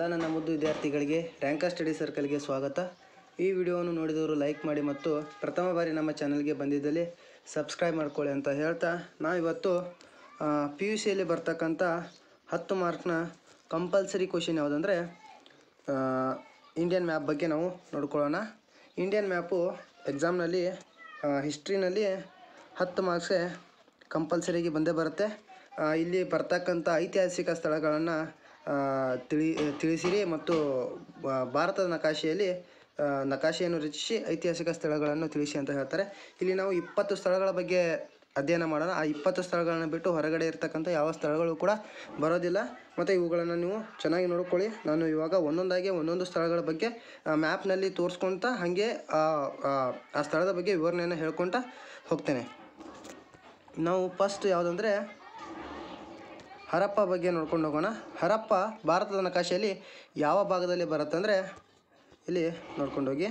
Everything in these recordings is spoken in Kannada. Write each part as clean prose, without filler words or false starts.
ಎಲ್ಲ ನನ್ನ ಮುದ್ದು ವಿದ್ಯಾರ್ಥಿಗಳಿಗೆ ರ್ಯಾಂಕರ್ ಸ್ಟಡಿ ಸರ್ಕಲ್ಗೆ ಸ್ವಾಗತ. ಈ ವಿಡಿಯೋವನ್ನು ನೋಡಿದವರು ಲೈಕ್ ಮಾಡಿ ಮತ್ತು ಪ್ರಥಮ ಬಾರಿ ನಮ್ಮ ಚಾನಲ್ಗೆ ಬಂದಿದ್ದಲ್ಲಿ ಸಬ್ಸ್ಕ್ರೈಬ್ ಮಾಡ್ಕೊಳ್ಳಿ ಅಂತ ಹೇಳ್ತಾ, ನಾವಿವತ್ತು PUCಯಲ್ಲಿ ಬರ್ತಕ್ಕಂಥ 10 ಮಾರ್ಕ್ನ ಕಂಪಲ್ಸರಿ ಕ್ವಶನ್ ಯಾವುದಂದರೆ ಇಂಡಿಯನ್ ಮ್ಯಾಪ್ ಬಗ್ಗೆ ನಾವು ನೋಡ್ಕೊಳ್ಳೋಣ. ಇಂಡಿಯನ್ ಮ್ಯಾಪು ಎಕ್ಸಾಮ್ನಲ್ಲಿ ಹಿಸ್ಟ್ರಿನಲ್ಲಿ 10 ಮಾರ್ಕ್ಸೇ ಕಂಪಲ್ಸರಿಗೆ ಬಂದೇ ಬರುತ್ತೆ. ಇಲ್ಲಿ ಬರ್ತಕ್ಕಂಥ ಐತಿಹಾಸಿಕ ಸ್ಥಳಗಳನ್ನು ತಿಳಿಸಿರಿ ಮತ್ತು ಭಾರತದ ನಕಾಶೆಯನ್ನು ರಚಿಸಿ ಐತಿಹಾಸಿಕ ಸ್ಥಳಗಳನ್ನು ತಿಳಿಸಿ ಅಂತ ಹೇಳ್ತಾರೆ. ಇಲ್ಲಿ ನಾವು 20 ಸ್ಥಳಗಳ ಬಗ್ಗೆ ಅಧ್ಯಯನ ಮಾಡೋಣ. ಆ 20 ಸ್ಥಳಗಳನ್ನು ಬಿಟ್ಟು ಹೊರಗಡೆ ಇರ್ತಕ್ಕಂಥ ಯಾವ ಸ್ಥಳಗಳು ಕೂಡ ಬರೋದಿಲ್ಲ. ಮತ್ತು ಇವುಗಳನ್ನು ನೀವು ಚೆನ್ನಾಗಿ ನೋಡ್ಕೊಳ್ಳಿ. ನಾನು ಇವಾಗ ಒಂದೊಂದು ಸ್ಥಳಗಳ ಬಗ್ಗೆ ಮ್ಯಾಪ್ನಲ್ಲಿ ತೋರಿಸ್ಕೊತ ಹಾಗೆ ಆ ಸ್ಥಳದ ಬಗ್ಗೆ ವಿವರಣೆಯನ್ನು ಹೇಳ್ಕೊತ ಹೋಗ್ತೇನೆ. ನಾವು ಫಸ್ಟ್ ಯಾವುದಂದರೆ ಹರಪ್ಪ ಬಗ್ಗೆ ನೋಡ್ಕೊಂಡು ಹೋಗೋಣ. ಹರಪ್ಪ ಭಾರತದ ನಕಾಶೆಯಲ್ಲಿ ಯಾವ ಭಾಗದಲ್ಲಿ ಬರುತ್ತೆ ಅಂದರೆ, ಇಲ್ಲಿ ನೋಡ್ಕೊಂಡು ಹೋಗಿ.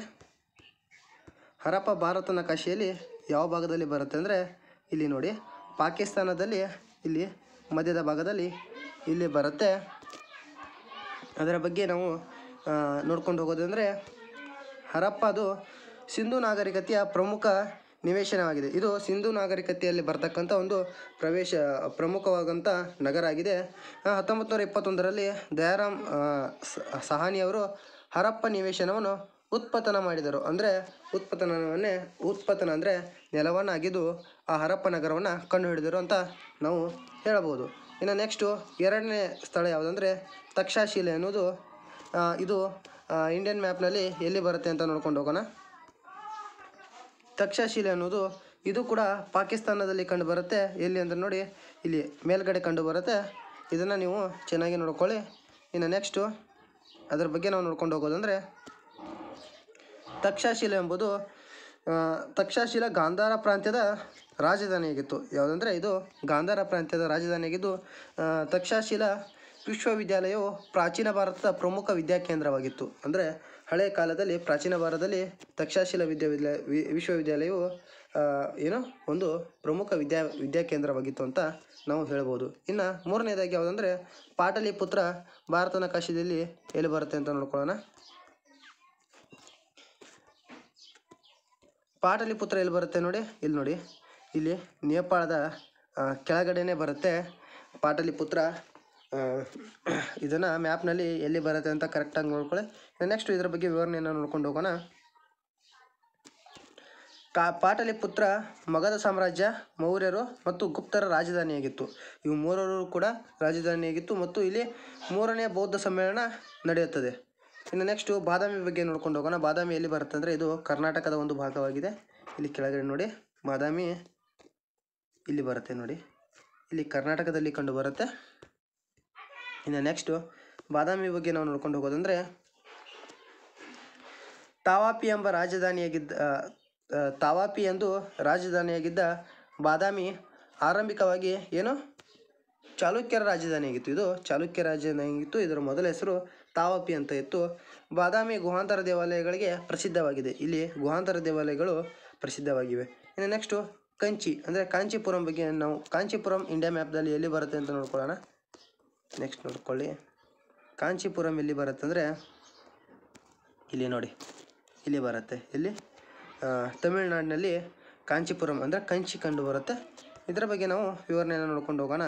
ಹರಪ್ಪ ಭಾರತ ನಕಾಶೆಯಲ್ಲಿ ಯಾವ ಭಾಗದಲ್ಲಿ ಬರುತ್ತೆ ಅಂದರೆ, ಇಲ್ಲಿ ನೋಡಿ, ಪಾಕಿಸ್ತಾನದಲ್ಲಿ ಇಲ್ಲಿ ಮಧ್ಯದ ಭಾಗದಲ್ಲಿ ಇಲ್ಲಿ ಬರುತ್ತೆ. ಅದರ ಬಗ್ಗೆ ನಾವು ನೋಡ್ಕೊಂಡು ಹೋಗೋದಂದರೆ, ಹರಪ್ಪ ಅದು ಸಿಂಧೂ ನಾಗರಿಕತೆಯ ಪ್ರಮುಖ ನಿವೇಶನವಾಗಿದೆ. ಇದು ಸಿಂಧೂ ನಾಗರಿಕತೆಯಲ್ಲಿ ಬರ್ತಕ್ಕಂಥ ಒಂದು ಪ್ರಮುಖವಾದಂಥ ನಗರ ಆಗಿದೆ. 1921ರಲ್ಲಿ ದಯಾರಾಮ್ ಸಹಾನಿಯವರು ಹರಪ್ಪ ನಿವೇಶನವನ್ನು ಉತ್ಪತನ ಮಾಡಿದರು. ಅಂದರೆ ಉತ್ಪತನ ಅಂದರೆ ನೆಲವನ್ನು ಅಗೆದು ಆ ಹರಪ್ಪ ನಗರವನ್ನು ಕಂಡುಹಿಡಿದರು ಅಂತ ನಾವು ಹೇಳಬಹುದು. ಇನ್ನು ನೆಕ್ಸ್ಟು ಎರಡನೇ ಸ್ಥಳ ಯಾವುದಂದರೆ ತಕ್ಷಶಿಲೆ ಅನ್ನೋದು. ಇದು ಇಂಡಿಯನ್ ಮ್ಯಾಪ್ನಲ್ಲಿ ಎಲ್ಲಿ ಬರುತ್ತೆ ಅಂತ ನೋಡ್ಕೊಂಡು ಹೋಗೋಣ. ತಕ್ಷಶಿಲೆ ಅನ್ನೋದು ಇದು ಕೂಡ ಪಾಕಿಸ್ತಾನದಲ್ಲಿ ಕಂಡು ಬರುತ್ತೆ. ಎಲ್ಲಿ ಅಂದರೆ ನೋಡಿ, ಇಲ್ಲಿ ಮೇಲ್ಗಡೆ ಕಂಡು ಬರುತ್ತೆ. ಇದನ್ನು ನೀವು ಚೆನ್ನಾಗಿ ನೋಡ್ಕೊಳ್ಳಿ. ಇನ್ನು ನೆಕ್ಸ್ಟು ಅದರ ಬಗ್ಗೆ ನಾವು ನೋಡ್ಕೊಂಡು ಹೋಗೋದಂದರೆ, ತಕ್ಷಶಿಲೆ ಎಂಬುದು ತಕ್ಷಶಿಲ ಗಾಂಧಾರ ಪ್ರಾಂತ್ಯದ ರಾಜಧಾನಿಯಾಗಿತ್ತು. ಯಾವುದಂದರೆ ಇದು ಗಾಂಧಾರ ಪ್ರಾಂತ್ಯದ ರಾಜಧಾನಿಯಾಗಿದ್ದು, ತಕ್ಷಶಿಲ ವಿಶ್ವವಿದ್ಯಾಲಯವು ಪ್ರಾಚೀನ ಭಾರತದ ಪ್ರಮುಖ ವಿದ್ಯಾಕೇಂದ್ರವಾಗಿತ್ತು. ಅಂದರೆ ಹಳೆಯ ಕಾಲದಲ್ಲಿ ಪ್ರಾಚೀನ ಭಾರತದಲ್ಲಿ ತಕ್ಷಶಿಲ ವಿಶ್ವವಿದ್ಯಾಲಯವು ಒಂದು ಪ್ರಮುಖ ವಿದ್ಯಾಕೇಂದ್ರವಾಗಿತ್ತು ಅಂತ ನಾವು ಹೇಳ್ಬೋದು. ಇನ್ನು ಮೂರನೇದಾಗಿ ಯಾವುದಂದರೆ ಪಾಟಲಿಪುತ್ರ ಭಾರತ ನಕಾಶೆಯಲ್ಲಿ ಎಲ್ಲಿ ಬರುತ್ತೆ ಅಂತ ನೋಡ್ಕೊಳ್ಳೋಣ. ಪಾಟಲಿಪುತ್ರ ಎಲ್ಲಿ ಬರುತ್ತೆ ನೋಡಿ, ಇಲ್ಲಿ ನೋಡಿ, ಇಲ್ಲಿ ನೇಪಾಳದ ಕೆಳಗಡೆನೇ ಬರುತ್ತೆ ಪಾಟಲಿಪುತ್ರ. ಇದನ್ನು ಮ್ಯಾಪ್ನಲ್ಲಿ ಎಲ್ಲಿ ಬರುತ್ತೆ ಅಂತ ಕರೆಕ್ಟಾಗಿ ನೋಡ್ಕೊಳ್ಳಿ. ನೆಕ್ಸ್ಟ್ ಇದರ ಬಗ್ಗೆ ವಿವರಣೆಯನ್ನು ನೋಡ್ಕೊಂಡು ಹೋಗೋಣ. ಪಾಟಲಿಪುತ್ರ ಮಗಧ ಸಾಮ್ರಾಜ್ಯ, ಮೌರ್ಯರು ಮತ್ತು ಗುಪ್ತರ ರಾಜಧಾನಿಯಾಗಿತ್ತು. ಇವು ಮೂರರು ಕೂಡ ರಾಜಧಾನಿಯಾಗಿತ್ತು ಮತ್ತು ಇಲ್ಲಿ 3ನೇ ಬೌದ್ಧ ಸಮ್ಮೇಳನ ನಡೆಯುತ್ತದೆ. ಇನ್ನು ನೆಕ್ಸ್ಟು ಬಾದಾಮಿ ಬಗ್ಗೆ ನೋಡ್ಕೊಂಡು ಹೋಗೋಣ. ಬಾದಾಮಿ ಎಲ್ಲಿ ಬರುತ್ತೆ ಅಂದರೆ, ಇದು ಕರ್ನಾಟಕದ ಒಂದು ಭಾಗವಾಗಿದೆ. ಇಲ್ಲಿ ಕೆಳಗಡೆ ನೋಡಿ, ಬಾದಾಮಿ ಇಲ್ಲಿ ಬರುತ್ತೆ ನೋಡಿ, ಇಲ್ಲಿ ಕರ್ನಾಟಕದಲ್ಲಿ ಕಂಡು ಬರುತ್ತೆ. ಇನ್ನು ನೆಕ್ಸ್ಟು ಬಾದಾಮಿ ಬಗ್ಗೆ ನಾವು ನೋಡ್ಕೊಂಡು ಹೋಗೋದಂದರೆ, ತಾವಾಪಿ ಎಂದು ರಾಜಧಾನಿಯಾಗಿದ್ದ ಬಾದಾಮಿ ಆರಂಭಿಕವಾಗಿ ಚಾಲುಕ್ಯರ ರಾಜಧಾನಿಯಾಗಿತ್ತು. ಇದು ಚಾಲುಕ್ಯ ರಾಜಧಾನಿಯಾಗಿತ್ತು. ಇದರ ಮೊದಲ ಹೆಸರು ತಾವಾಪಿ ಅಂತ ಇತ್ತು. ಬಾದಾಮಿ ಗುಹಾಂತರ ದೇವಾಲಯಗಳಿಗೆ ಪ್ರಸಿದ್ಧವಾಗಿದೆ. ಇಲ್ಲಿ ಗುಹಾಂತರ ದೇವಾಲಯಗಳು ಪ್ರಸಿದ್ಧವಾಗಿವೆ. ಇನ್ನು ನೆಕ್ಸ್ಟು ಕಂಚಿ ಅಂದರೆ ಕಾಂಚೀಪುರಂ ಬಗ್ಗೆ ನಾವು, ಕಾಂಚೀಪುರಂ ಇಂಡಿಯಾ ಮ್ಯಾಪ್ದಲ್ಲಿ ಎಲ್ಲಿ ಬರುತ್ತೆ ಅಂತ ನೋಡ್ಕೊಳ್ಳೋಣ. ನೆಕ್ಸ್ಟ್ ನೋಡ್ಕೊಳ್ಳಿ, ಕಾಂಚೀಪುರಂ ಎಲ್ಲಿ ಬರುತ್ತೆ ಅಂದರೆ, ಇಲ್ಲಿ ನೋಡಿ, ಇಲ್ಲಿ ಬರುತ್ತೆ. ಇಲ್ಲಿ ತಮಿಳುನಾಡಿನಲ್ಲಿ ಕಾಂಚೀಪುರಂ ಅಂದರೆ ಕಂಚಿ ಕಂಡು ಬರುತ್ತೆ. ಇದರ ಬಗ್ಗೆ ನಾವು ವಿವರಣೆಯನ್ನು ನೋಡ್ಕೊಂಡು ಹೋಗೋಣ.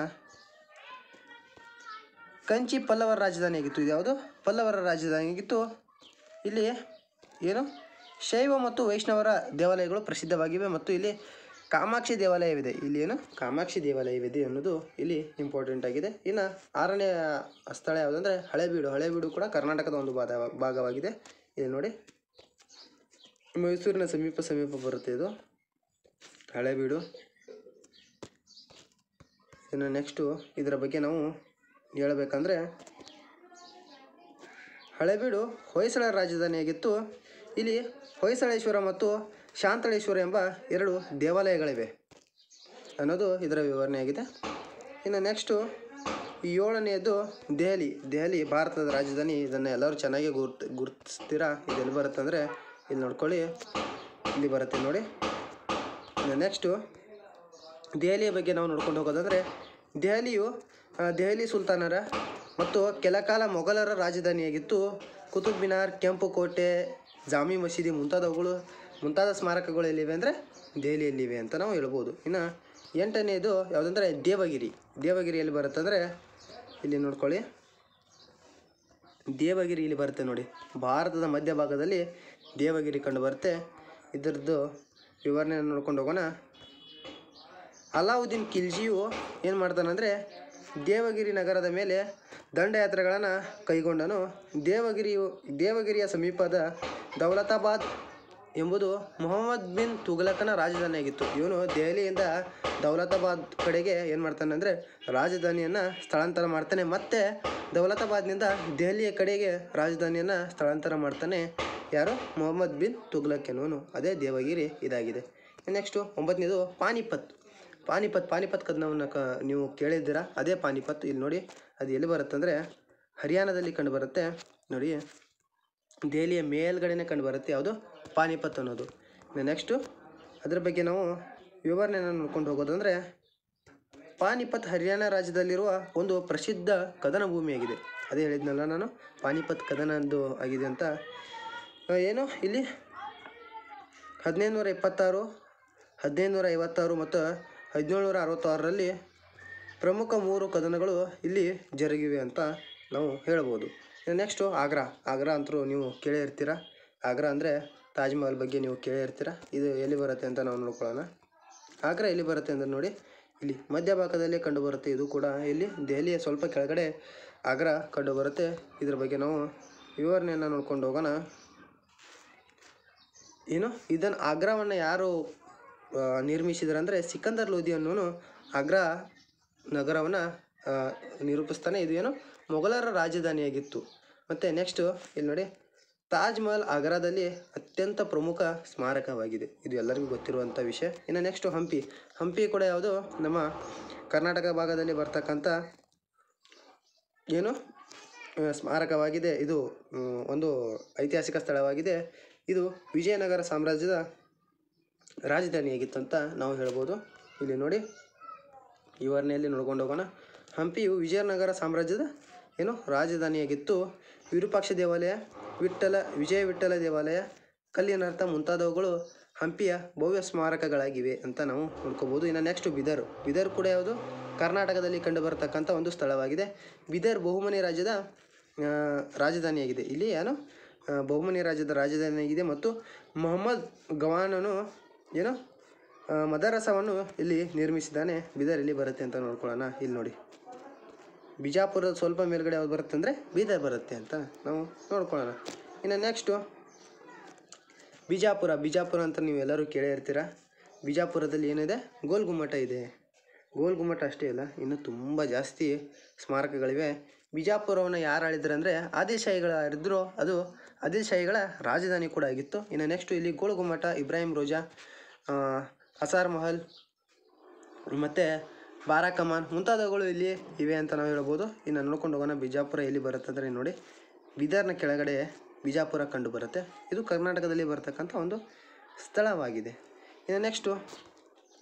ಕಂಚಿ ಪಲ್ಲವರ ರಾಜಧಾನಿಯಾಗಿತ್ತು. ಇದು ಯಾವುದು? ಪಲ್ಲವರ ರಾಜಧಾನಿಯಾಗಿತ್ತು. ಇಲ್ಲಿ ಶೈವ ಮತ್ತು ವೈಷ್ಣವರ ದೇವಾಲಯಗಳು ಪ್ರಸಿದ್ಧವಾಗಿವೆ ಮತ್ತು ಇಲ್ಲಿ ಕಾಮಾಕ್ಷಿ ದೇವಾಲಯವಿದೆ. ಇಲ್ಲಿ ಕಾಮಾಕ್ಷಿ ದೇವಾಲಯವಿದೆ ಅನ್ನೋದು ಇಲ್ಲಿ ಇಂಪಾರ್ಟೆಂಟ್ ಆಗಿದೆ. ಇನ್ನು 6ನೇ ಸ್ಥಳ ಯಾವುದಂದರೆ ಹಳೇಬೀಡು. ಹಳೇಬೀಡು ಕೂಡ ಕರ್ನಾಟಕದ ಒಂದು ಭಾಗವಾಗಿದೆ. ಇಲ್ಲಿ ನೋಡಿ, ಮೈಸೂರಿನ ಸಮೀಪ ಬರುತ್ತೆ ಇದು ಹಳೇಬೀಡು. ಇನ್ನು ನೆಕ್ಸ್ಟು ಇದರ ಬಗ್ಗೆ ನಾವು ಹೇಳಬೇಕಂದ್ರೆ, ಹಳೇಬೀಡು ಹೊಯ್ಸಳರ ರಾಜಧಾನಿಯಾಗಿತ್ತು. ಇಲ್ಲಿ ಹೊಯ್ಸಳೇಶ್ವರ ಮತ್ತು ಶಾಂತಳೇಶ್ವರ ಎಂಬ 2 ದೇವಾಲಯಗಳಿವೆ ಅನ್ನೋದು ಇದರ ವಿವರಣೆಯಾಗಿದೆ. ಇನ್ನು ನೆಕ್ಸ್ಟು 7ನೇದು ದೆಹಲಿ ಭಾರತದ ರಾಜಧಾನಿ. ಇದನ್ನು ಎಲ್ಲರೂ ಚೆನ್ನಾಗಿ ಗುರುತಿಸ್ತೀರಾ. ಇದು ಎಲ್ಲಿ ಬರುತ್ತೆ ಅಂದರೆ, ಇಲ್ಲಿ ನೋಡ್ಕೊಳ್ಳಿ, ಇಲ್ಲಿ ಬರುತ್ತೆ ನೋಡಿ. ಇನ್ನು ನೆಕ್ಸ್ಟು ದೆಹಲಿಯ ಬಗ್ಗೆ ನಾವು ನೋಡ್ಕೊಂಡು ಹೋಗೋದಂದರೆ, ದೆಹಲಿ ಸುಲ್ತಾನರ ಮತ್ತು ಕೆಲಕಾಲ ಮೊಘಲರ ರಾಜಧಾನಿಯಾಗಿತ್ತು. ಕುತುಬ್ ಮಿನಾರ್, ಕೆಂಪು ಕೋಟೆ, ಜಾಮಿ ಮಸೀದಿ ಮುಂತಾದ ಸ್ಮಾರಕಗಳು ಎಲ್ಲಿವೆ ಅಂದರೆ ದೆಹಲಿಯಲ್ಲಿವೆ ಅಂತ ನಾವು ಹೇಳ್ಬೋದು. ಇನ್ನು 8ನೇದು ಯಾವುದಂದರೆ ದೇವಗಿರಿ. ದೇವಗಿರಿ ಎಲ್ಲಿ ಬರುತ್ತೆ ಅಂದರೆ ಇಲ್ಲಿ ನೋಡ್ಕೊಳ್ಳಿ, ದೇವಗಿರಿ ಇಲ್ಲಿ ಬರುತ್ತೆ ನೋಡಿ, ಭಾರತದ ಮಧ್ಯಭಾಗದಲ್ಲಿ ದೇವಗಿರಿ ಕಂಡು ಬರುತ್ತೆ. ಇದರದ್ದು ವಿವರಣೆಯನ್ನು ನೋಡ್ಕೊಂಡು ಹೋಗೋಣ. ಅಲಾವುದ್ದೀನ್ ಖಿಲ್ಜಿಯು ಏನು ಮಾಡ್ತಾನಂದರೆ ದೇವಗಿರಿ ನಗರದ ಮೇಲೆ ದಂಡಯಾತ್ರೆಗಳನ್ನು ಕೈಗೊಂಡನು. ದೇವಗಿರಿಯ ಸಮೀಪದ ದೌಲತಾಬಾದ್ ಎಂಬುದು ಮೊಹಮ್ಮದ್ ಬಿನ್ ತುಘಲಕನ ರಾಜಧಾನಿಯಾಗಿತ್ತು. ಇವನು ದೆಹಲಿಯಿಂದ ದೌಲತಾಬಾದ್ ಕಡೆಗೆ ಏನು ಮಾಡ್ತಾನೆ ಅಂದರೆ ರಾಜಧಾನಿಯನ್ನು ಸ್ಥಳಾಂತರ ಮಾಡ್ತಾನೆ. ಮತ್ತು ದೌಲತಾಬಾದ್ನಿಂದ ದೆಹಲಿಯ ಕಡೆಗೆ ರಾಜಧಾನಿಯನ್ನು ಸ್ಥಳಾಂತರ ಮಾಡ್ತಾನೆ. ಯಾರು? ಮೊಹಮ್ಮದ್ ಬಿನ್ ತುಘಲಕ್ ಎನ್ನುವನು. ಅದೇ ದೇವಗಿರಿ ಇದಾಗಿದೆ. ನೆಕ್ಸ್ಟು 9ನೇದು ಪಾನಿಪತ್ ಕದನವನ್ನು ನೀವು ಕೇಳಿದ್ದೀರಾ, ಅದೇ ಪಾನಿಪತ್. ಇಲ್ಲಿ ನೋಡಿ, ಅದು ಎಲ್ಲಿ ಬರುತ್ತೆ ಅಂದರೆ ಹರಿಯಾಣದಲ್ಲಿ ಕಂಡು ಬರುತ್ತೆ ನೋಡಿ, ದೆಹಲಿಯ ಮೇಲ್ಗಡೆನೇ ಕಂಡು ಬರುತ್ತೆ. ಯಾವುದು? ಪಾನಿಪತ್ ಅನ್ನೋದು. ನೆಕ್ಸ್ಟು ಅದರ ಬಗ್ಗೆ ನಾವು ವಿವರಣೆಯನ್ನು ನೋಡ್ಕೊಂಡು ಹೋಗೋದಂದರೆ ಪಾನಿಪತ್ ಹರಿಯಾಣ ರಾಜ್ಯದಲ್ಲಿರುವ ಒಂದು ಪ್ರಸಿದ್ಧ ಕದನ ಭೂಮಿಯಾಗಿದೆ. ಅದೇ ಹೇಳಿದ್ನಲ್ಲ ನಾನು, ಪಾನಿಪತ್ ಕದನ ಅಂದು ಆಗಿದೆ ಅಂತ. ಏನು ಇಲ್ಲಿ 1526, 1556 ಮತ್ತು 1766ರಲ್ಲಿ ಪ್ರಮುಖ 3 ಕದನಗಳು ಇಲ್ಲಿ ಜರುಗಿವೆ ಅಂತ ನಾವು ಹೇಳ್ಬೋದು. ನೆಕ್ಸ್ಟು ಆಗ್ರಾ ಅಂತೂ ನೀವು ಕೇಳೇ ಇರ್ತೀರ. ಆಗ್ರಾ ಅಂದರೆ ತಾಜ್ ಮಹಲ್ ಬಗ್ಗೆ ನೀವು ಕೇಳೇ ಇರ್ತೀರ. ಇದು ಎಲ್ಲಿ ಬರುತ್ತೆ ಅಂತ ನಾವು ನೋಡ್ಕೊಳ್ಳೋಣ. ಆಗ್ರಾ ಎಲ್ಲಿ ಬರುತ್ತೆ ಅಂದರೆ ನೋಡಿ, ಇಲ್ಲಿ ಮಧ್ಯಭಾಗದಲ್ಲೇ ಕಂಡುಬರುತ್ತೆ. ಇದು ಕೂಡ ಇಲ್ಲಿ ದೆಹಲಿಯ ಸ್ವಲ್ಪ ಕೆಳಗಡೆ ಆಗ್ರಾ ಕಂಡುಬರುತ್ತೆ. ಇದ್ರ ಬಗ್ಗೆ ನಾವು ವಿವರಣೆಯನ್ನು ನೋಡ್ಕೊಂಡು ಹೋಗೋಣ. ಇದನ್ನು ಆಗ್ರಾವನ್ನು ಯಾರು ನಿರ್ಮಿಸಿದ್ರು ಅಂದರೆ ಸಿಕಂದರ್ ಲೋಧಿ ಅನ್ನೋನು ಆಗ್ರಾ ನಗರವನ್ನು ನಿರೂಪಿಸ್ತಾನೆ. ಇದು ಏನು ಮೊಘಲರ ರಾಜಧಾನಿಯಾಗಿತ್ತು. ಮತ್ತು ನೆಕ್ಸ್ಟು ಇಲ್ಲಿ ನೋಡಿ, ತಾಜ್ ಮಹಲ್ ಆಗ್ರಾದಲ್ಲಿ ಅತ್ಯಂತ ಪ್ರಮುಖ ಸ್ಮಾರಕವಾಗಿದೆ. ಇದು ಎಲ್ಲರಿಗೂ ಗೊತ್ತಿರುವಂಥ ವಿಷಯ. ಇನ್ನು ನೆಕ್ಸ್ಟು ಹಂಪಿ ಕೂಡ ಯಾವುದು ನಮ್ಮ ಕರ್ನಾಟಕ ಭಾಗದಲ್ಲಿ ಬರ್ತಕ್ಕಂಥ ಸ್ಮಾರಕವಾಗಿದೆ. ಇದು ಒಂದು ಐತಿಹಾಸಿಕ ಸ್ಥಳವಾಗಿದೆ. ಇದು ವಿಜಯನಗರ ಸಾಮ್ರಾಜ್ಯದ ರಾಜಧಾನಿಯಾಗಿತ್ತು ಅಂತ ನಾವು ಹೇಳ್ಬೋದು. ಇಲ್ಲಿ ನೋಡಿ, ವಿವರಣೆಯಲ್ಲಿ ನೋಡ್ಕೊಂಡು ಹೋಗೋಣ. ಹಂಪಿಯು ವಿಜಯನಗರ ಸಾಮ್ರಾಜ್ಯದ ರಾಜಧಾನಿಯಾಗಿತ್ತು. ವಿರೂಪಾಕ್ಷ ದೇವಾಲಯ, ವಿಜಯ ವಿಠ್ಠಲ ದೇವಾಲಯ, ಕಲ್ಲಿನರ್ಥ ಮುಂತಾದವುಗಳು ಹಂಪಿಯ ಭವ್ಯ ಸ್ಮಾರಕಗಳಾಗಿವೆ ಅಂತ ನಾವು ನೋಡ್ಕೋಬೋದು. ಇನ್ನು ನೆಕ್ಸ್ಟ್ ಬಿದರ್ ಕೂಡ ಯಾವುದು ಕರ್ನಾಟಕದಲ್ಲಿ ಕಂಡು ಬರತಕ್ಕಂಥ ಒಂದು ಸ್ಥಳವಾಗಿದೆ. ಬಿದರ್ ಬಹುಮನಿ ರಾಜ್ಯದ ರಾಜಧಾನಿಯಾಗಿದೆ. ಇಲ್ಲಿ ಬಹುಮನಿ ರಾಜ್ಯದ ರಾಜಧಾನಿಯಾಗಿದೆ. ಮತ್ತು ಮೊಹಮ್ಮದ್ ಗವಾನನು ಮದರಸವನ್ನು ಇಲ್ಲಿ ನಿರ್ಮಿಸಿದ್ದಾನೆ. ಬಿದರ್ ಇಲ್ಲಿ ಬರುತ್ತೆ ಅಂತ ನೋಡ್ಕೊಳ್ಳೋಣ. ಇಲ್ಲಿ ನೋಡಿ, ಬಿಜಾಪುರದ ಸ್ವಲ್ಪ ಮೇಲ್ಗಡೆ ಯಾವ್ದು ಬರುತ್ತೆ ಅಂದರೆ ಬೀದರ್ ಬರುತ್ತೆ ಅಂತ ನಾವು ನೋಡ್ಕೊಳ್ಳೋಣ. ಇನ್ನು ನೆಕ್ಸ್ಟು ಬಿಜಾಪುರ ಅಂತ ನೀವು ಎಲ್ಲರೂ ಕೇಳೇ ಇರ್ತೀರ. ಬಿಜಾಪುರದಲ್ಲಿ ಏನಿದೆ? ಗೋಲ್ ಗುಮ್ಮಟ ಇದೆ. ಗೋಲ್ ಗುಮ್ಮಟ ಅಷ್ಟೇ ಅಲ್ಲ, ಇನ್ನು ತುಂಬ ಜಾಸ್ತಿ ಸ್ಮಾರಕಗಳಿವೆ. ಬಿಜಾಪುರವನ್ನು ಯಾರು ಆಳಿದ್ರು ಅಂದರೆ ಆದಿಲ್ಶಾಹಿಗಳಿದ್ರು. ಅದು ಆದಿಲ್ಶಾಹಿಗಳ ರಾಜಧಾನಿ ಕೂಡ ಆಗಿತ್ತು. ಇನ್ನು ನೆಕ್ಸ್ಟು ಇಲ್ಲಿ ಗೋಲ್ ಗುಮ್ಮಟ, ಇಬ್ರಾಹಿಂ ರೋಜಾ, ಅಸಾರ್ ಮಹಲ್ ಮತ್ತು ಬಾರಾಕಮಾನ್ ಮುಂತಾದವುಗಳು ಇಲ್ಲಿ ಇವೆ ಅಂತ ನಾವು ಹೇಳ್ಬೋದು. ಇನ್ನು ನೋಡ್ಕೊಂಡು ಹೋಗೋಣ. ಬಿಜಾಪುರ ಎಲ್ಲಿ ಬರುತ್ತೆ ಅಂದರೆ ನೋಡಿ, ಬೀದರ್ನ ಕೆಳಗಡೆ ಬಿಜಾಪುರ ಕಂಡು ಬರುತ್ತೆ. ಇದು ಕರ್ನಾಟಕದಲ್ಲಿ ಬರ್ತಕ್ಕಂಥ ಒಂದು ಸ್ಥಳವಾಗಿದೆ. ಇನ್ನು ನೆಕ್ಸ್ಟು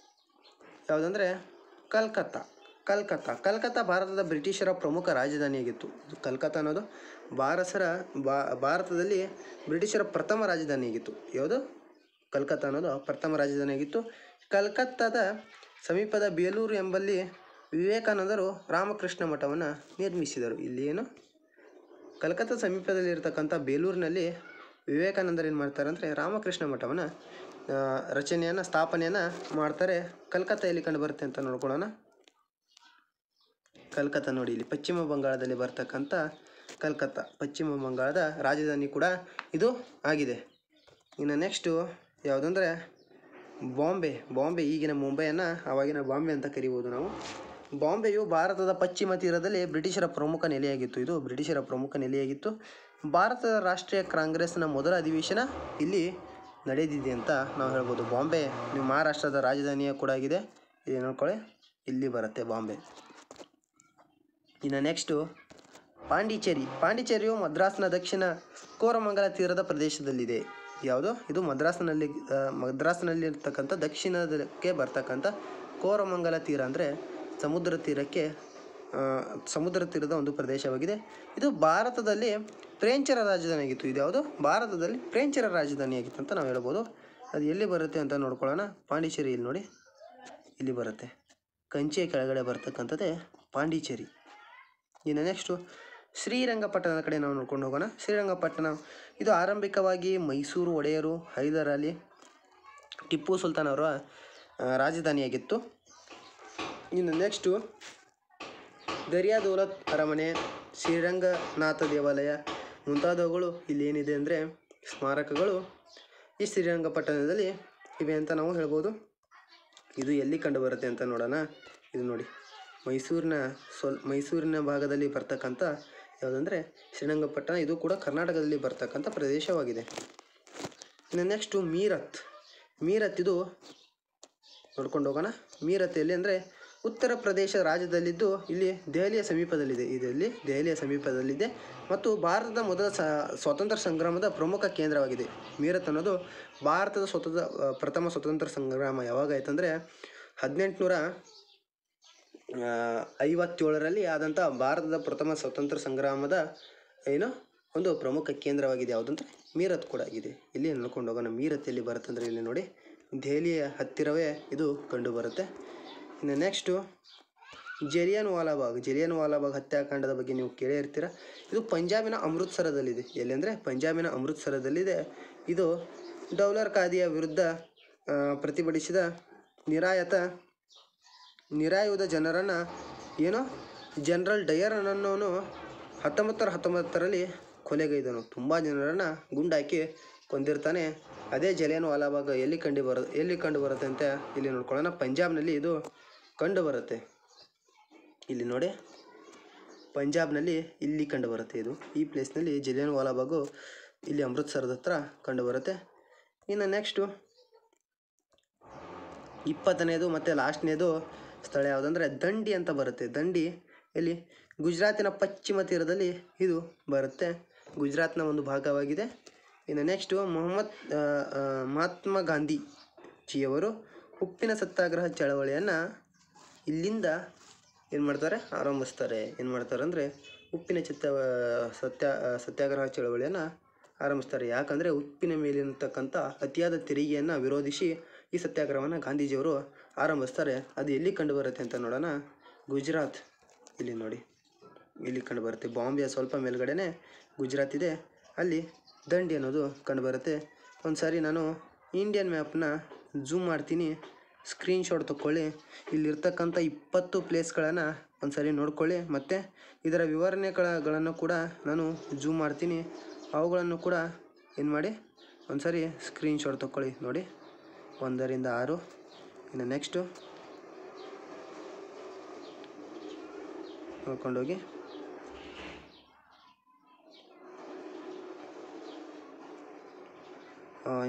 ಯಾವುದಂದರೆ ಕಲ್ಕತ್ತಾ ಭಾರತದ ಬ್ರಿಟಿಷರ ಪ್ರಮುಖ ರಾಜಧಾನಿಯಾಗಿತ್ತು. ಕಲ್ಕತ್ತಾ ಅನ್ನೋದು ಭಾರತದಲ್ಲಿ ಬ್ರಿಟಿಷರ ಪ್ರಥಮ ರಾಜಧಾನಿಯಾಗಿತ್ತು. ಯಾವುದು? ಕಲ್ಕತ್ತಾ ಅನ್ನೋದು ಪ್ರಥಮ ರಾಜಧಾನಿಯಾಗಿತ್ತು. ಕಲ್ಕತ್ತಾದ ಸಮೀಪದ ಬೇಲೂರು ಎಂಬಲ್ಲಿ ವಿವೇಕಾನಂದರು ರಾಮಕೃಷ್ಣ ಮಠವನ್ನು ನಿರ್ಮಿಸಿದರು. ಇಲ್ಲಿ ಕಲ್ಕತ್ತಾ ಸಮೀಪದಲ್ಲಿರ್ತಕ್ಕಂಥ ಬೇಲೂರಿನಲ್ಲಿ ವಿವೇಕಾನಂದರು ಏನು ಮಾಡ್ತಾರೆ ಅಂದರೆ ರಾಮಕೃಷ್ಣ ಮಠವನ್ನು ಸ್ಥಾಪನೆಯನ್ನು ಮಾಡ್ತಾರೆ. ಕಲ್ಕತ್ತಾ ಎಲ್ಲಿ ಕಂಡು ಬರುತ್ತೆ ಅಂತ ನೋಡ್ಕೊಳ್ಳೋಣ. ಕಲ್ಕತ್ತಾ ನೋಡಿ, ಇಲ್ಲಿ ಪಶ್ಚಿಮ ಬಂಗಾಳದಲ್ಲಿ ಬರ್ತಕ್ಕಂಥ ಕಲ್ಕತ್ತಾ ಪಶ್ಚಿಮ ಬಂಗಾಳದ ರಾಜಧಾನಿ ಕೂಡ ಇದು ಆಗಿದೆ. ಇನ್ನು ನೆಕ್ಸ್ಟು ಯಾವುದಂದರೆ ಬಾಂಬೆ ಈಗಿನ ಮುಂಬೈಯನ್ನು ಆವಾಗಿನ ಬಾಂಬೆ ಅಂತ ಕರಿಬೋದು ನಾವು. ಬಾಂಬೆಯು ಭಾರತದ ಪಶ್ಚಿಮ ತೀರದಲ್ಲಿ ಬ್ರಿಟಿಷರ ಪ್ರಮುಖ ನೆಲೆಯಾಗಿತ್ತು. ಇದು ಬ್ರಿಟಿಷರ ಪ್ರಮುಖ ನೆಲೆಯಾಗಿತ್ತು. ಭಾರತದ ರಾಷ್ಟ್ರೀಯ ಕಾಂಗ್ರೆಸ್ನ ಮೊದಲ ಅಧಿವೇಶನ ಇಲ್ಲಿ ನಡೆದಿದೆ ಅಂತ ನಾವು ಹೇಳ್ಬೋದು. ಬಾಂಬೆ ನೀವು ಮಹಾರಾಷ್ಟ್ರದ ರಾಜಧಾನಿಯ ಕೂಡ ಆಗಿದೆ. ಇದು ನೋಡ್ಕೊಳ್ಳಿ, ಇಲ್ಲಿ ಬರುತ್ತೆ ಬಾಂಬೆ. ಇನ್ನು ನೆಕ್ಸ್ಟು ಪಾಂಡಿಚೇರಿಯು ಮದ್ರಾಸ್ನ ದಕ್ಷಿಣ ಕೋರಮಂಗಲ ತೀರದ ಪ್ರದೇಶದಲ್ಲಿದೆ. ಯಾವುದು? ಇದು ಮದ್ರಾಸ್ನಲ್ಲಿರ್ತಕ್ಕಂಥ ದಕ್ಷಿಣಕ್ಕೆ ಬರ್ತಕ್ಕಂಥ ಕೋರಮಂಗಲ ತೀರ ಅಂದರೆ ಸಮುದ್ರ ತೀರಕ್ಕೆ ಸಮುದ್ರ ತೀರದ ಒಂದು ಪ್ರದೇಶವಾಗಿದೆ. ಇದು ಭಾರತದಲ್ಲಿ ಫ್ರೆಂಚರ ರಾಜಧಾನಿಯಾಗಿತ್ತು. ಇದು ಯಾವುದು? ಭಾರತದಲ್ಲಿ ಫ್ರೆಂಚರ ರಾಜಧಾನಿಯಾಗಿತ್ತು ಅಂತ ನಾವು ಹೇಳ್ಬೋದು. ಅದು ಎಲ್ಲಿ ಬರುತ್ತೆ ಅಂತ ನೋಡ್ಕೊಳ್ಳೋಣ. ಪಾಂಡಿಚೇರಿ ಇಲ್ಲಿ ನೋಡಿ, ಇಲ್ಲಿ ಬರುತ್ತೆ. ಕಂಚಿಯ ಕೆಳಗಡೆ ಬರ್ತಕ್ಕಂಥದ್ದೇ ಪಾಂಡಿಚೇರಿ. ಇನ್ನು ನೆಕ್ಸ್ಟು ಶ್ರೀರಂಗಪಟ್ಟಣದ ಕಡೆ ನಾವು ನೋಡ್ಕೊಂಡು ಹೋಗೋಣ. ಶ್ರೀರಂಗಪಟ್ಟಣ ಇದು ಆರಂಭಿಕವಾಗಿ ಮೈಸೂರು ಒಡೆಯರು, ಹೈದರ್ ಅಲಿ, ಟಿಪ್ಪು ಸುಲ್ತಾನ್ ಅವರ ರಾಜಧಾನಿಯಾಗಿತ್ತು. ಇನ್ನು ನೆಕ್ಸ್ಟು ದರಿಯಾ ದೌಲತ್ ಅರಮನೆ, ಶ್ರೀರಂಗನಾಥ ದೇವಾಲಯ ಮುಂತಾದವುಗಳು ಇಲ್ಲಿ ಏನಿದೆ ಅಂದರೆ ಸ್ಮಾರಕಗಳು ಈ ಶ್ರೀರಂಗಪಟ್ಟಣದಲ್ಲಿ ಇವೆ ಅಂತ ನಾವು ಹೇಳ್ಬೋದು. ಇದು ಎಲ್ಲಿ ಕಂಡುಬರುತ್ತೆ ಅಂತ ನೋಡೋಣ. ಇದು ನೋಡಿ, ಮೈಸೂರಿನ ಭಾಗದಲ್ಲಿ ಬರ್ತಕ್ಕಂಥ ಯಾವುದಂದರೆ ಶ್ರೀರಂಗಪಟ್ಟಣ. ಇದು ಕೂಡ ಕರ್ನಾಟಕದಲ್ಲಿ ಬರ್ತಕ್ಕಂಥ ಪ್ರದೇಶವಾಗಿದೆ. ಇನ್ನು ನೆಕ್ಸ್ಟು ಮೀರತ್ ಇದು ನೋಡ್ಕೊಂಡು ಹೋಗೋಣ. ಮೀರತ್ ಎಲ್ಲಿ ಅಂದರೆ ಉತ್ತರ ಪ್ರದೇಶ ರಾಜ್ಯದಲ್ಲಿದ್ದು ಇಲ್ಲಿ ದೆಹಲಿಯ ಸಮೀಪದಲ್ಲಿದೆ. ಇದರಲ್ಲಿ ದೆಹಲಿಯ ಸಮೀಪದಲ್ಲಿದೆ ಮತ್ತು ಭಾರತದ ಮೊದಲ ಸ್ವಾತಂತ್ರ್ಯ ಸಂಗ್ರಾಮದ ಪ್ರಮುಖ ಕೇಂದ್ರವಾಗಿದೆ. ಮೀರತ್ ಅನ್ನೋದು ಭಾರತದ ಪ್ರಥಮ ಸ್ವತಂತ್ರ ಸಂಗ್ರಾಮ ಯಾವಾಗ ಆಯ್ತಂದರೆ 1857ರಲ್ಲಿ ಆದಂಥ ಭಾರತದ ಪ್ರಥಮ ಸ್ವಾತಂತ್ರ್ಯ ಸಂಗ್ರಾಮದ ಒಂದು ಪ್ರಮುಖ ಕೇಂದ್ರವಾಗಿದೆ. ಯಾವುದಂದರೆ ಮೀರತ್ ಕೂಡ ಆಗಿದೆ. ಇಲ್ಲಿ ನೋಡ್ಕೊಂಡು ಹೋಗೋಣ. ಮೀರತ್ ಎಲ್ಲಿ ಬರುತ್ತೆ ಅಂದರೆ ಇಲ್ಲಿ ನೋಡಿ, ದೆಹಲಿಯ ಹತ್ತಿರವೇ ಇದು ಕಂಡು ಬರುತ್ತೆ. ಇನ್ನು ನೆಕ್ಸ್ಟು ಜಲಿಯನ್ ವಾಲಾಬಾಗ್ ಹತ್ಯಾಕಾಂಡದ ಬಗ್ಗೆ ನೀವು ಕೇಳೇ ಇರ್ತೀರ. ಇದು ಪಂಜಾಬಿನ ಅಮೃತ್ಸರದಲ್ಲಿದೆ. ಎಲ್ಲಿ ಅಂದರೆ ಪಂಜಾಬಿನ ಅಮೃತ್ಸರದಲ್ಲಿದೆ. ಇದು ಡೌಲರ್ ಖಾದಿಯ ವಿರುದ್ಧ ಪ್ರತಿಭಟಿಸಿದ ನಿರಾಯುಧ ಜನರನ್ನು ಜನರಲ್ ಡಯರ್ ಅನ್ನೋನು 1919ರಲ್ಲಿ ಕೊಲೆಗೈದನು. ತುಂಬ ಜನರನ್ನು ಗುಂಡಾಕಿ ಕೊಂದಿರ್ತಾನೆ. ಅದೇ ಜಲಿಯನ್ ವಾಲಾಬಾಗ್ ಎಲ್ಲಿ ಕಂಡು ಬರುತ್ತೆ ಅಂತ ಇಲ್ಲಿ ನೋಡ್ಕೊಳ್ಳೋಣ. ಪಂಜಾಬ್ನಲ್ಲಿ ಇದು ಕಂಡು ಬರುತ್ತೆ. ಇಲ್ಲಿ ನೋಡಿ, ಪಂಜಾಬ್ನಲ್ಲಿ ಇಲ್ಲಿ ಕಂಡು ಬರುತ್ತೆ. ಈ ಪ್ಲೇಸ್ನಲ್ಲಿ ಜಲಿಯನ್ ವಾಲಾಬಾಗು ಇಲ್ಲಿ ಅಮೃತ್ಸರದ ಹತ್ರ ಕಂಡು ಬರುತ್ತೆ. ಇನ್ನು ನೆಕ್ಸ್ಟು 20ನೇದು ಮತ್ತು ಲಾಸ್ಟ್ನೇದು ಸ್ಥಳ ಯಾವುದಂದರೆ ದಂಡಿ ಅಂತ ಬರುತ್ತೆ. ದಂಡಿ ಇಲ್ಲಿ ಗುಜರಾತಿನ ಪಶ್ಚಿಮ ತೀರದಲ್ಲಿ ಇದು ಬರುತ್ತೆ. ಗುಜರಾತ್ನ ಒಂದು ಭಾಗವಾಗಿದೆ. ಇನ್ನು ನೆಕ್ಸ್ಟು ಮಹಾತ್ಮ ಗಾಂಧೀಜಿಯವರು ಉಪ್ಪಿನ ಸತ್ಯಾಗ್ರಹ ಚಳವಳಿಯನ್ನು ಇಲ್ಲಿಂದ ಆರಂಭಿಸ್ತಾರೆ. ಅಂದರೆ ಉಪ್ಪಿನ ಸತ್ಯಾಗ್ರಹ ಚಳವಳಿಯನ್ನು ಆರಂಭಿಸ್ತಾರೆ. ಯಾಕಂದರೆ ಉಪ್ಪಿನ ಮೇಲಿರತಕ್ಕಂಥ ಅತಿಯಾದ ತೆರಿಗೆಯನ್ನು ವಿರೋಧಿಸಿ ಈ ಸತ್ಯಾಗ್ರಹವನ್ನು ಗಾಂಧೀಜಿಯವರು ಆರಂಭಿಸ್ತಾರೆ. ಅದು ಎಲ್ಲಿ ಕಂಡು ಬರುತ್ತೆ ಅಂತ ನೋಡೋಣ. ಗುಜರಾತ್ ಇಲ್ಲಿ ನೋಡಿ, ಇಲ್ಲಿ ಕಂಡು ಬರುತ್ತೆ. ಬಾಂಬೆಯ ಸ್ವಲ್ಪ ಮೇಲ್ಗಡೆನೇ ಗುಜರಾತ್ ಇದೆ. ಅಲ್ಲಿ ದಂಡಿ ಅನ್ನೋದು ಕಂಡು ಬರುತ್ತೆ. ಒಂದು ಸಾರಿ ನಾನು ಇಂಡಿಯನ್ ಮ್ಯಾಪ್ನ ಝೂಮ್ ಮಾಡ್ತೀನಿ, ಸ್ಕ್ರೀನ್ಶಾಟ್ ತೊಗೊಳ್ಳಿ. ಇಲ್ಲಿರ್ತಕ್ಕಂಥ 20 ಪ್ಲೇಸ್ಗಳನ್ನು ಒಂದು ಸಾರಿ ನೋಡ್ಕೊಳ್ಳಿ. ಮತ್ತು ಇದರ ವಿವರಣೆಗಳನ್ನು ಕೂಡ ನಾನು ಝೂಮ್ ಮಾಡ್ತೀನಿ. ಅವುಗಳನ್ನು ಕೂಡ ಒಂದು ಸಾರಿ ಸ್ಕ್ರೀನ್ಶಾಟ್ ತೊಗೊಳ್ಳಿ. ನೋಡಿ, 1 ರಿಂದ 6. ಇನ್ನು ನೆಕ್ಸ್ಟು ನೋಡ್ಕೊಂಡೋಗಿ.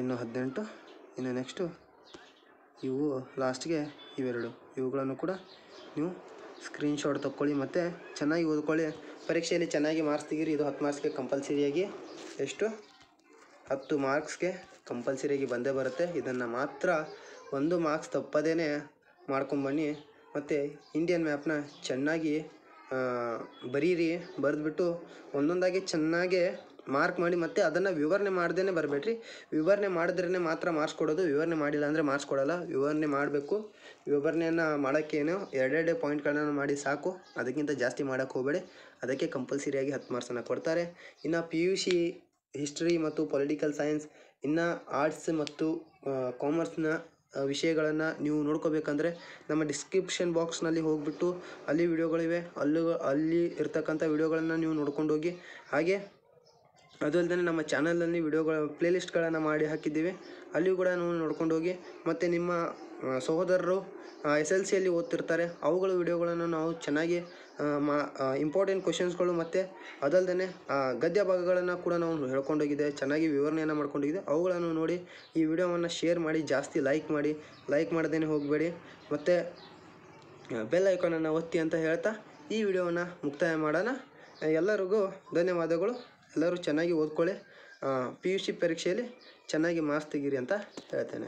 ಇನ್ನು 18. ಇನ್ನು ನೆಕ್ಸ್ಟು ಇವು ಲಾಸ್ಟ್ಗೆ ಇವೆರಡು. ಇವುಗಳನ್ನು ಕೂಡ ನೀವು ಸ್ಕ್ರೀನ್ಶಾಟ್ ತೊಗೊಳ್ಳಿ ಮತ್ತು ಚೆನ್ನಾಗಿ ಓದ್ಕೊಳ್ಳಿ. ಪರೀಕ್ಷೆಯಲ್ಲಿ ಚೆನ್ನಾಗಿ ಮಾರ್ಕ್ಸ್ ತೆಗೀರಿ. ಇದು 10 ಮಾರ್ಕ್ಸ್ಗೆ ಕಂಪಲ್ಸರಿಯಾಗಿ 10 ಮಾರ್ಕ್ಸ್ಗೆ ಕಂಪಲ್ಸರಿಯಾಗಿ ಬಂದೇ ಬರುತ್ತೆ. ಇದನ್ನು ಮಾತ್ರ 1 ಮಾರ್ಕ್ಸ್ ತಪ್ಪದೇ ಮಾಡ್ಕೊಂಬನ್ನಿ. ಮತ್ತು ಇಂಡಿಯನ್ ಮ್ಯಾಪ್ನ ಚೆನ್ನಾಗಿ ಬರೀರಿ. ಬರೆದ್ಬಿಟ್ಟು ಒಂದೊಂದಾಗಿ ಚೆನ್ನಾಗಿ ಮಾರ್ಕ್ ಮಾಡಿ. ಮತ್ತು ಅದನ್ನು ವಿವರಣೆ ಮಾಡ್ದೇ ಬರಬೇಡ್ರಿ. ವಿವರಣೆ ಮಾಡಿದ್ರೇ ಮಾತ್ರ ಮಾರ್ಕ್ಸ್ ಕೊಡೋದು. ವಿವರಣೆ ಮಾಡಿಲ್ಲ ಅಂದರೆ ಮಾರ್ಕ್ಸ್ ಕೊಡೋಲ್ಲ. ವಿವರಣೆ ಮಾಡಬೇಕು. ವಿವರಣೆಯನ್ನು ಮಾಡೋಕ್ಕೇನು 2 ಪಾಯಿಂಟ್ಗಳನ್ನು ಮಾಡಿ ಸಾಕು. ಅದಕ್ಕಿಂತ ಜಾಸ್ತಿ ಮಾಡೋಕ್ಕೆ ಹೋಗಬೇಡಿ. ಅದಕ್ಕೆ ಕಂಪಲ್ಸರಿಯಾಗಿ 10 ಮಾರ್ಕ್ಸನ್ನು ಕೊಡ್ತಾರೆ. ಇನ್ನು PUC ಹಿಸ್ಟ್ರಿ ಮತ್ತು ಪೊಲಿಟಿಕಲ್ ಸೈನ್ಸ್, ಇನ್ನು ಆರ್ಟ್ಸ್ ಮತ್ತು ಕಾಮರ್ಸ್ನ ವಿಷಯಗಳನ್ನು ನೀವು ನೋಡ್ಕೋಬೇಕಂದ್ರೆ ನಮ್ಮ ಡಿಸ್ಕ್ರಿಪ್ಷನ್ ಬಾಕ್ಸ್ನಲ್ಲಿ ಹೋಗಿಬಿಟ್ಟು ಅಲ್ಲಿ ವಿಡಿಯೋಗಳಿವೆ. ಅಲ್ಲಿ ಇರ್ತಕ್ಕಂಥ ವಿಡಿಯೋಗಳನ್ನು ನೀವು ನೋಡ್ಕೊಂಡೋಗಿ. ಹಾಗೆ ಅದು ಅಲ್ಲದೆ ನಮ್ಮ ಚಾನಲಲ್ಲಿ ಪ್ಲೇಲಿಸ್ಟ್ಗಳನ್ನು ಮಾಡಿ ಹಾಕಿದ್ದೀವಿ. ಅಲ್ಲಿಯೂ ಕೂಡ ನೀವು ನೋಡ್ಕೊಂಡೋಗಿ. ಮತ್ತು ನಿಮ್ಮ ಸಹೋದರರು SLCಯಲ್ಲಿ ಓದ್ತಿರ್ತಾರೆ. ಅವುಗಳ ವಿಡಿಯೋಗಳನ್ನು ನಾವು ಚೆನ್ನಾಗಿ ಇಂಪಾರ್ಟೆಂಟ್ ಕ್ವಶನ್ಸ್ಗಳು ಮತ್ತು ಅದಲ್ಲದೆ ಗದ್ಯ ಭಾಗಗಳನ್ನು ಕೂಡ ನಾವು ಹೇಳ್ಕೊಂಡೋಗಿದೆ. ಚೆನ್ನಾಗಿ ವಿವರಣೆಯನ್ನು ಮಾಡ್ಕೊಂಡೋಗಿದೆ. ಅವುಗಳನ್ನು ನೋಡಿ ಈ ವಿಡಿಯೋವನ್ನು ಶೇರ್ ಮಾಡಿ, ಜಾಸ್ತಿ ಲೈಕ್ ಮಾಡಿ. ಲೈಕ್ ಮಾಡದೇ ಹೋಗಬೇಡಿ. ಮತ್ತು ಬೆಲ್ ಐಕಾನನ್ನು ಒತ್ತಿ ಅಂತ ಹೇಳ್ತಾ ಈ ವಿಡಿಯೋವನ್ನು ಮುಕ್ತಾಯ ಮಾಡೋಣ. ಎಲ್ಲರಿಗೂ ಧನ್ಯವಾದಗಳು. ಎಲ್ಲರೂ ಚೆನ್ನಾಗಿ ಓದ್ಕೊಳ್ಳಿ. PUC ಪರೀಕ್ಷೆಯಲ್ಲಿ ಚೆನ್ನಾಗಿ ಮಾರ್ಕ್ಸ್ ತೆಗೀರಿ ಅಂತ ಹೇಳ್ತೇನೆ.